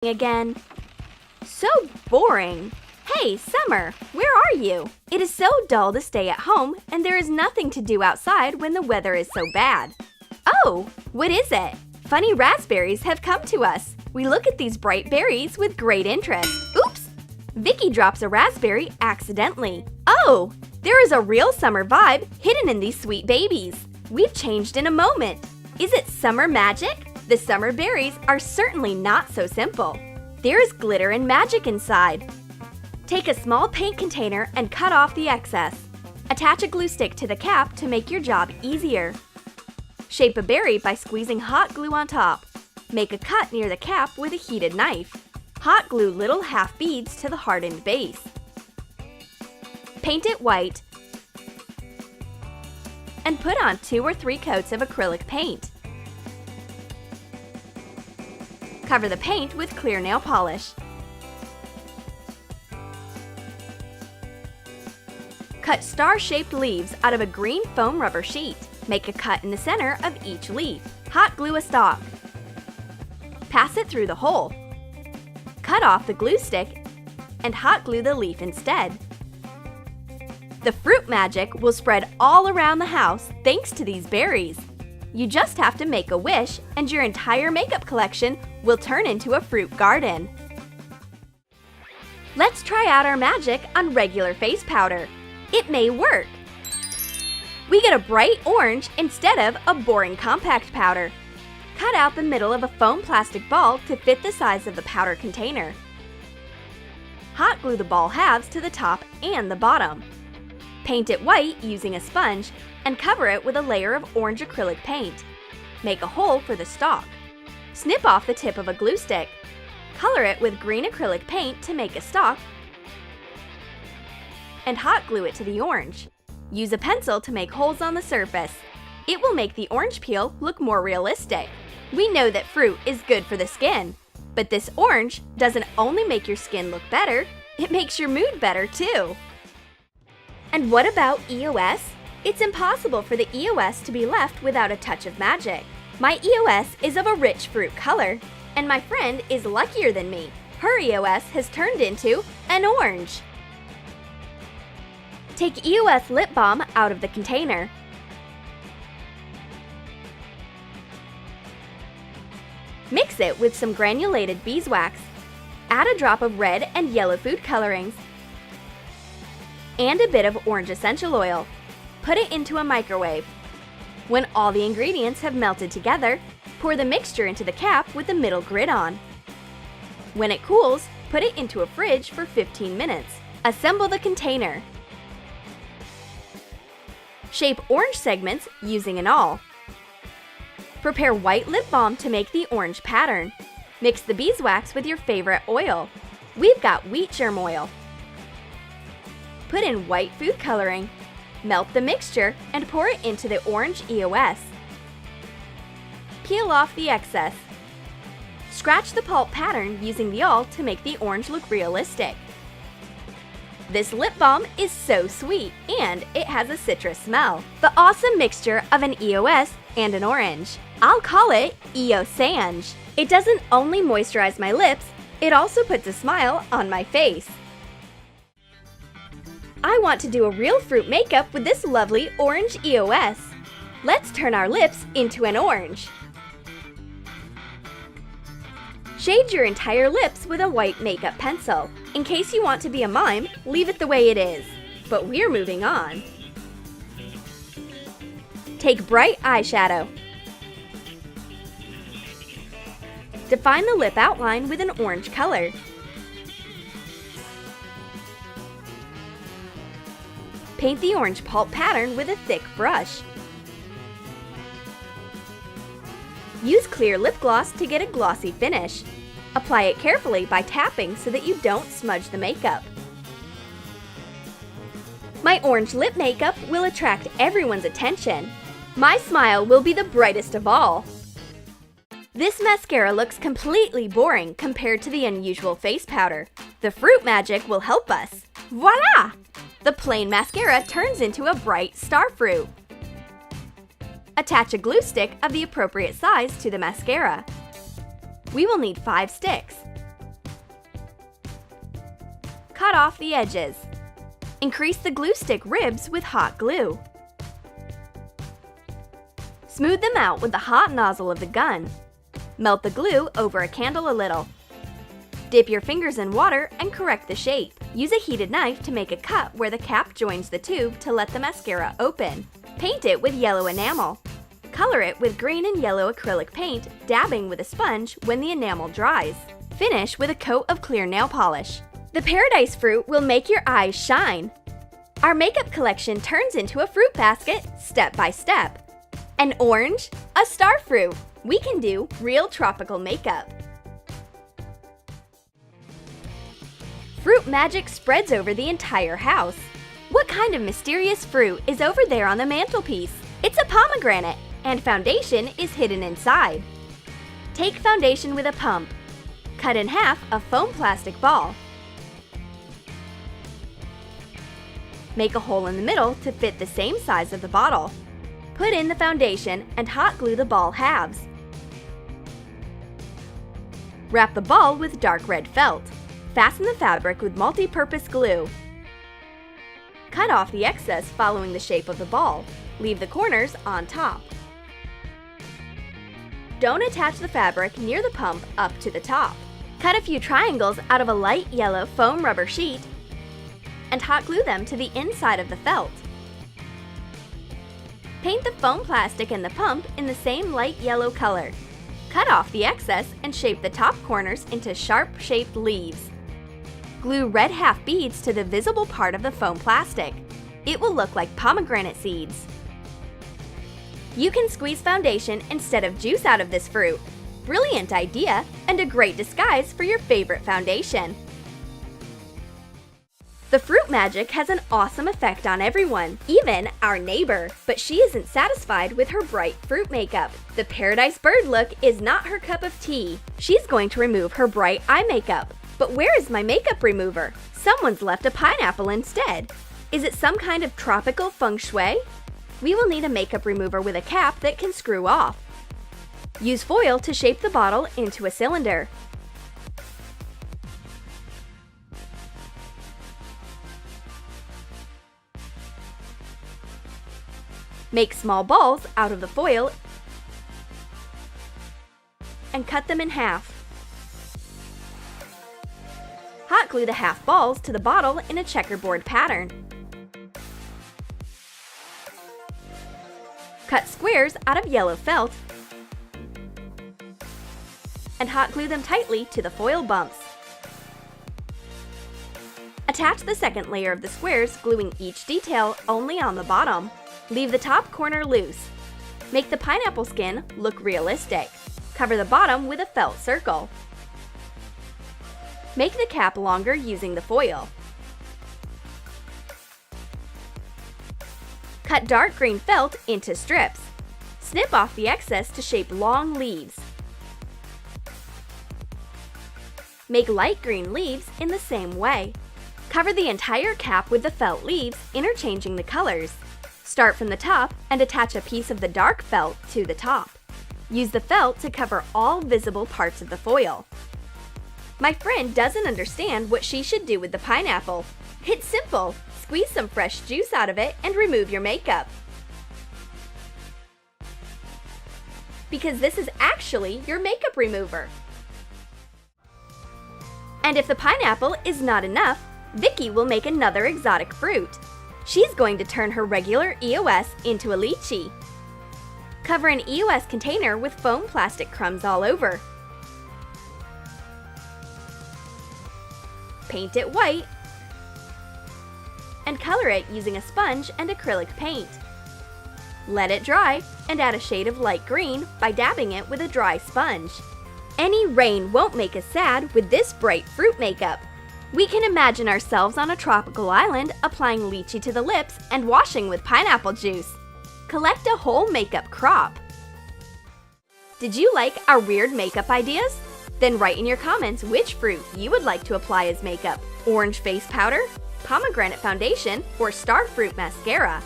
again. So boring. Hey, Summer, where are you? It is so dull to stay at home, and there is nothing to do outside when the weather is so bad. Oh, what is it? Funny raspberries have come to us. We look at these bright berries with great interest. Oops! Vicky drops a raspberry accidentally. Oh, there is a real summer vibe hidden in these sweet babies. We've changed in a moment. Is it summer magic? The summer berries are certainly not so simple. There is glitter and magic inside. Take a small paint container and cut off the excess. Attach a glue stick to the cap to make your job easier. Shape a berry by squeezing hot glue on top. Make a cut near the cap with a heated knife. Hot glue little half beads to the hardened base. Paint it white and put on 2 or 3 coats of acrylic paint. Cover the paint with clear nail polish. Cut star-shaped leaves out of a green foam rubber sheet. Make a cut in the center of each leaf. Hot glue a stalk. Pass it through the hole. Cut off the glue stick and hot glue the leaf instead. The fruit magic will spread all around the house thanks to these berries. You just have to make a wish and your entire makeup collection will turn into a fruit garden. Let's try out our magic on regular face powder. It may work. We get a bright orange instead of a boring compact powder. Cut out the middle of a foam plastic ball to fit the size of the powder container. Hot glue the ball halves to the top and the bottom. Paint it white using a sponge and cover it with a layer of orange acrylic paint. Make a hole for the stalk. Snip off the tip of a glue stick. Color it with green acrylic paint to make a stalk and hot glue it to the orange. Use a pencil to make holes on the surface. It will make the orange peel look more realistic. We know that fruit is good for the skin, but this orange doesn't only make your skin look better, it makes your mood better too. And what about EOS? It's impossible for the EOS to be left without a touch of magic. My EOS is of a rich fruit color, and my friend is luckier than me. Her EOS has turned into an orange. Take EOS lip balm out of the container. Mix it with some granulated beeswax. Add a drop of red and yellow food colorings and a bit of orange essential oil. Put it into a microwave. When all the ingredients have melted together, pour the mixture into the cap with the middle grid on. When it cools, put it into a fridge for 15 minutes. Assemble the container. Shape orange segments using an awl. Prepare white lip balm to make the orange pattern. Mix the beeswax with your favorite oil. We've got wheat germ oil. Put in white food coloring. Melt the mixture and pour it into the orange EOS. Peel off the excess. Scratch the pulp pattern using the awl to make the orange look realistic. This lip balm is so sweet and it has a citrus smell. The awesome mixture of an EOS and an orange. I'll call it EOSange. It doesn't only moisturize my lips, it also puts a smile on my face. I want to do a real fruit makeup with this lovely orange EOS. Let's turn our lips into an orange. Shade your entire lips with a white makeup pencil. In case you want to be a mime, leave it the way it is. But we're moving on. Take bright eyeshadow. Define the lip outline with an orange color. Paint the orange pulp pattern with a thick brush. Use clear lip gloss to get a glossy finish. Apply it carefully by tapping so that you don't smudge the makeup. My orange lip makeup will attract everyone's attention. My smile will be the brightest of all. This mascara looks completely boring compared to the unusual face powder. The fruit magic will help us. Voila! The plain mascara turns into a bright star fruit. Attach a glue stick of the appropriate size to the mascara. We will need 5 sticks. cut off the edges. Increase the glue stick ribs with hot glue. Smooth them out with the hot nozzle of the gun. Melt the glue over a candle a little. Dip your fingers in water and correct the shape. Use a heated knife to make a cut where the cap joins the tube to let the mascara open. Paint it with yellow enamel. Color it with green and yellow acrylic paint, dabbing with a sponge when the enamel dries. Finish with a coat of clear nail polish. The Paradise Fruit will make your eyes shine. Our makeup collection turns into a fruit basket, step by step. An orange, a star fruit. We can do real tropical makeup. Fruit magic spreads over the entire house. What kind of mysterious fruit is over there on the mantelpiece? It's a pomegranate, and foundation is hidden inside. Take foundation with a pump. Cut in half a foam plastic ball. Make a hole in the middle to fit the same size of the bottle. Put in the foundation and hot glue the ball halves. Wrap the ball with dark red felt. Fasten the fabric with multi-purpose glue. Cut off the excess following the shape of the ball. Leave the corners on top. Don't attach the fabric near the pump up to the top. Cut a few triangles out of a light yellow foam rubber sheet and hot glue them to the inside of the felt. Paint the foam plastic and the pump in the same light yellow color. Cut off the excess and shape the top corners into sharp-shaped leaves. Glue red half beads to the visible part of the foam plastic. It will look like pomegranate seeds. You can squeeze foundation instead of juice out of this fruit. Brilliant idea and a great disguise for your favorite foundation. The fruit magic has an awesome effect on everyone, even our neighbor. But she isn't satisfied with her bright fruit makeup. The Paradise Bird look is not her cup of tea. She's going to remove her bright eye makeup. But where is my makeup remover? Someone's left a pineapple instead. Is it some kind of tropical feng shui? We will need a makeup remover with a cap that can screw off. Use foil to shape the bottle into a cylinder. Make small balls out of the foil and cut them in half. Hot glue the half balls to the bottle in a checkerboard pattern. Cut squares out of yellow felt and hot glue them tightly to the foil bumps. Attach the second layer of the squares, gluing each detail only on the bottom. Leave the top corner loose. Make the pineapple skin look realistic. Cover the bottom with a felt circle. Make the cap longer using the foil. Cut dark green felt into strips. Snip off the excess to shape long leaves. Make light green leaves in the same way. Cover the entire cap with the felt leaves, interchanging the colors. Start from the top and attach a piece of the dark felt to the top. Use the felt to cover all visible parts of the foil. My friend doesn't understand what she should do with the pineapple. It's simple. Squeeze some fresh juice out of it and remove your makeup. Because this is actually your makeup remover. And if the pineapple is not enough, Vicky will make another exotic fruit. She's going to turn her regular EOS into a lychee. Cover an EOS container with foam plastic crumbs all over. Paint it white and color it using a sponge and acrylic paint. Let it dry and add a shade of light green by dabbing it with a dry sponge. Any rain won't make us sad with this bright fruit makeup. We can imagine ourselves on a tropical island applying lychee to the lips and washing with pineapple juice. Collect a whole makeup crop. Did you like our weird makeup ideas? Then write in your comments which fruit you would like to apply as makeup: orange face powder, pomegranate foundation, or star fruit mascara.